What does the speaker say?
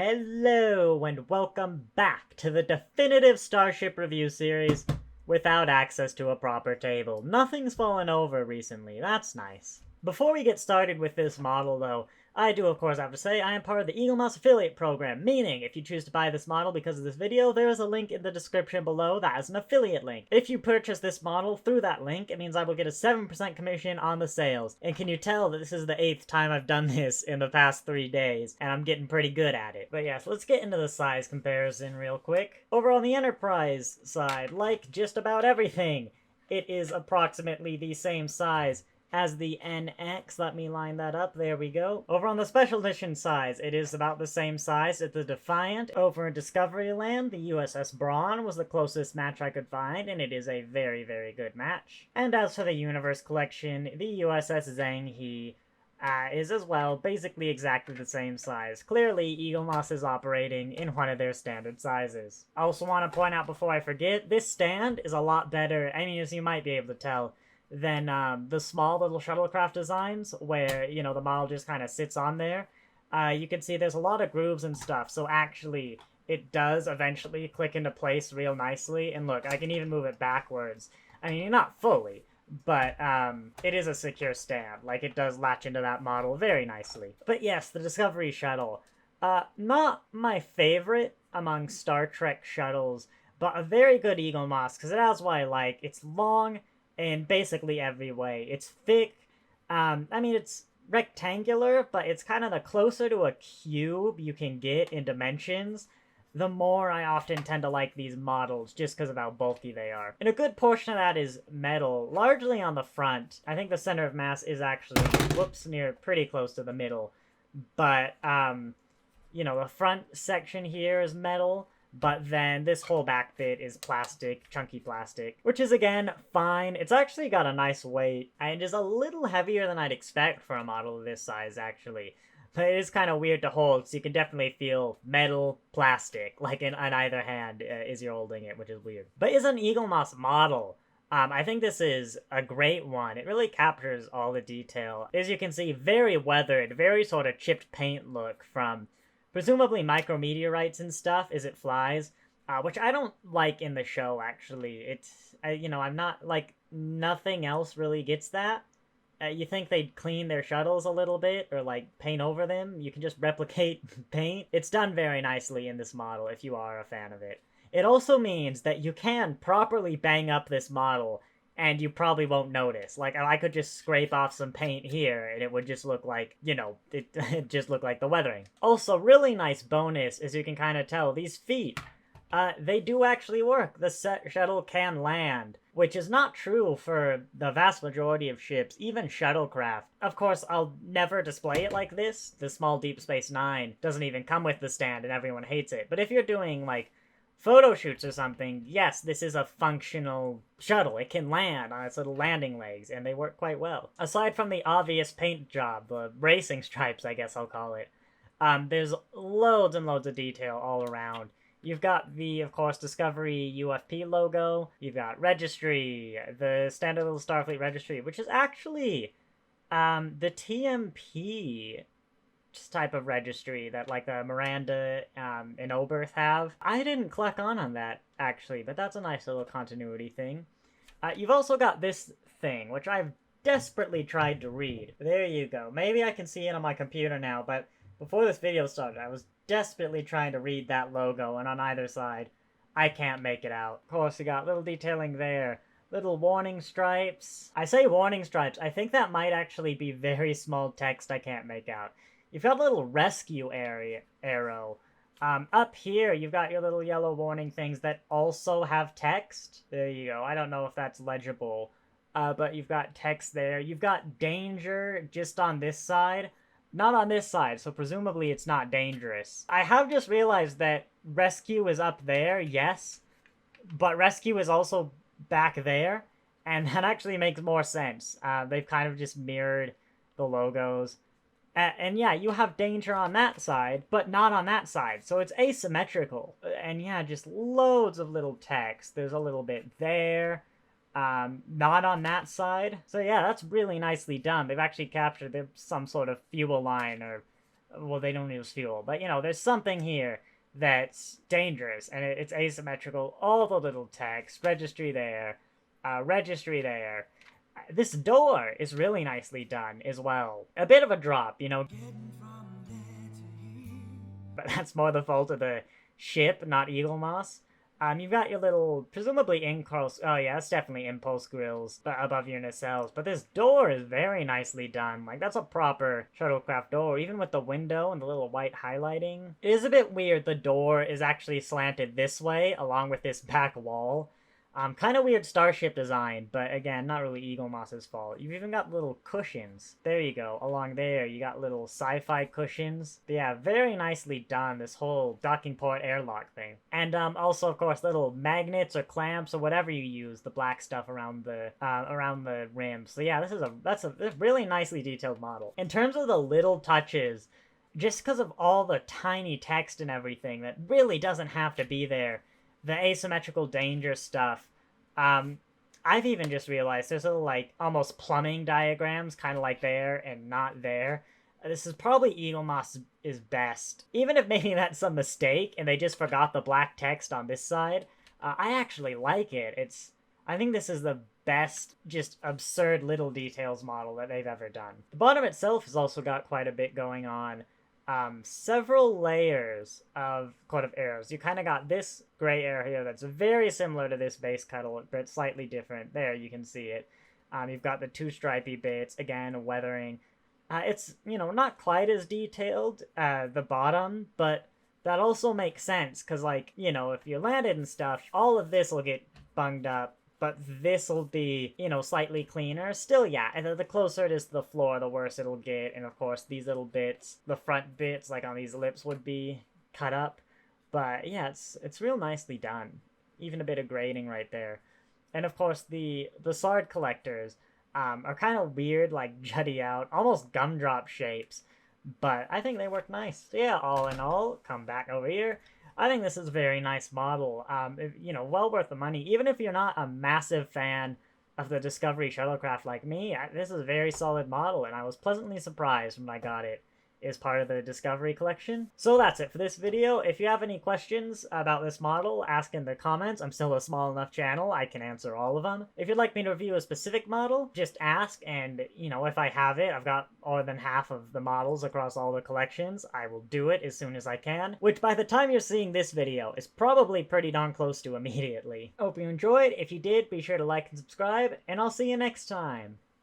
Hello, and welcome back to the definitive Starship review series without access to a proper table. Nothing's fallen over recently, that's nice. Before we get started with this model, though, I do of course have to say I am part of the Eaglemoss affiliate program, meaning if you choose to buy this model because of this video, there is a link in the description below that is an affiliate link. If you purchase this model through that link, it means I will get a 7% commission on the sales. And can you tell that this is the 8th time I've done this in the past 3 days, and I'm getting pretty good at it. But yes, let's get into the size comparison real quick. Over on the Enterprise side, like just about everything, it is approximately the same size as the NX. Let me line that up. There we go. Over on the Special Edition size, it is about the same size as the Defiant. Over in Discovery Land, the USS Brawn was the closest match I could find, and it is a very, very good match. And as for the Universe Collection, the USS Zhang He is as well basically exactly the same size. Clearly, Eaglemoss is operating in one of their standard sizes. I also want to point out before I forget, this stand is a lot better, I mean, as you might be able to tell, than the small little shuttlecraft designs where, you know, the model just kind of sits on there. You can see there's a lot of grooves and stuff, so actually it does eventually click into place real nicely. And look, I can even move it backwards. I mean, not fully, but it is a secure stand. Like, it does latch into that model very nicely. But yes, the Discovery Shuttle. Not my favorite among Star Trek shuttles, but a very good Eaglemoss, because it has what I like. It's long in basically every way. It's thick. I mean, it's rectangular, but it's kind of the closer to a cube you can get in dimensions, the more I often tend to like these models, just because of how bulky they are. And a good portion of that is metal, largely on the front. I think the center of mass is actually, whoops, near pretty close to the middle. But, you know, the front section here is metal, but then this whole back bit is plastic, chunky plastic, which is, again, fine. It's actually got a nice weight, and is a little heavier than I'd expect for a model of this size, actually. But it is kind of weird to hold, so you can definitely feel metal, plastic, like on either hand as you're holding it, which is weird. But it's an Eaglemoss model. I think this is a great one. It really captures all the detail. As you can see, very weathered, very sort of chipped paint look from presumably micrometeorites and stuff as it flies, which I don't like in the show, actually. It's, you know, I'm not, like, nothing else really gets that. You think they'd clean their shuttles a little bit, or, like, paint over them? You can just replicate paint. It's done very nicely in this model, if you are a fan of it. It also means that you can properly bang up this model, and you probably won't notice. Like, I could just scrape off some paint here, and it would just look like, you know, it just look like the weathering. Also, really nice bonus, as you can kind of tell, these feet, they do actually work. The shuttle can land, which is not true for the vast majority of ships, even shuttlecraft. Of course, I'll never display it like this. The small Deep Space Nine doesn't even come with the stand, and everyone hates it. But if you're doing, like, photo shoots or something, yes, this is a functional shuttle. It can land on its little landing legs, and they work quite well. Aside from the obvious paint job, the racing stripes, I guess I'll call it, there's loads and loads of detail all around. You've got the, of course, Discovery UFP logo. You've got Registry, the standard little Starfleet Registry, which is actually the TMP type of registry that, like, Miranda and Oberth have. I didn't click on that, actually, but that's a nice little continuity thing. You've also got this thing, which I've desperately tried to read. There you go. Maybe I can see it on my computer now, but before this video started, I was desperately trying to read that logo, and on either side, I can't make it out. Of course, you got little detailing there. Little warning stripes. I say warning stripes. I think that might actually be very small text I can't make out. You've got a little rescue arrow. Up here, you've got your little yellow warning things that also have text. There you go. I don't know if that's legible, but you've got text there. You've got danger just on this side. Not on this side, so presumably it's not dangerous. I have just realized that rescue is up there, yes, but rescue is also back there, and that actually makes more sense. They've kind of just mirrored the logos. And yeah, you have danger on that side, but not on that side, so it's asymmetrical. And yeah, just loads of little text. There's a little bit there, not on that side. So yeah, that's really nicely done. They've actually captured some sort of fuel line or well, they don't use fuel, but you know, there's something here that's dangerous, and it's asymmetrical. All the little text, registry there, registry there. This door is really nicely done as well. A bit of a drop, you know, but that's more the fault of the ship, not Eaglemoss. You've got your little, presumably impulse, oh yeah, that's definitely impulse grills above your nacelles, but this door is very nicely done. Like, that's a proper shuttlecraft door, even with the window and the little white highlighting. It is a bit weird the door is actually slanted this way, along with this back wall. Kind of weird Starship design, but again, not really Eaglemoss's fault. You've even got little cushions. There you go. Along there, you got little sci-fi cushions. But yeah, very nicely done, this whole docking port airlock thing. And also, of course, little magnets or clamps or whatever you use, the black stuff around the rim. So yeah, that's a really nicely detailed model. In terms of the little touches, just because of all the tiny text and everything that really doesn't have to be there, the asymmetrical danger stuff, I've even just realized there's little, like, almost plumbing diagrams, kind of like there and not there. This is probably Eaglemoss is best. Even if maybe that's a mistake and they just forgot the black text on this side, I actually like it. I think this is the best, just absurd little details model that they've ever done. The bottom itself has also got quite a bit going on. Several layers of coat of arrows. You kind of got this gray arrow here that's very similar to this base cuddle, but slightly different. There, you can see it. You've got the two stripy bits, again, weathering. It's, you know, not quite as detailed, the bottom, but that also makes sense, because, like, you know, if you landed and stuff, all of this will get bunged up, but this will be, you know, slightly cleaner. Still, yeah, and the closer it is to the floor, the worse it'll get. And of course, these little bits, the front bits, like on these lips, would be cut up. But yeah, it's real nicely done. Even a bit of grading right there. And of course, the sword collectors are kind of weird, like jutty out, almost gumdrop shapes. But I think they work nice. So yeah, all in all, come back over here. I think this is a very nice model. You know, well worth the money. Even if you're not a massive fan of the Discovery Shuttlecraft like me, this is a very solid model, and I was pleasantly surprised when I got it as part of the Discovery collection. So that's it for this video. If you have any questions about this model, ask in the comments. I'm still a small enough channel, I can answer all of them. If you'd like me to review a specific model, just ask, and, you know, if I have it, I've got more than half of the models across all the collections, I will do it as soon as I can, which by the time you're seeing this video is probably pretty darn close to immediately. Hope you enjoyed. If you did, be sure to like and subscribe, and I'll see you next time.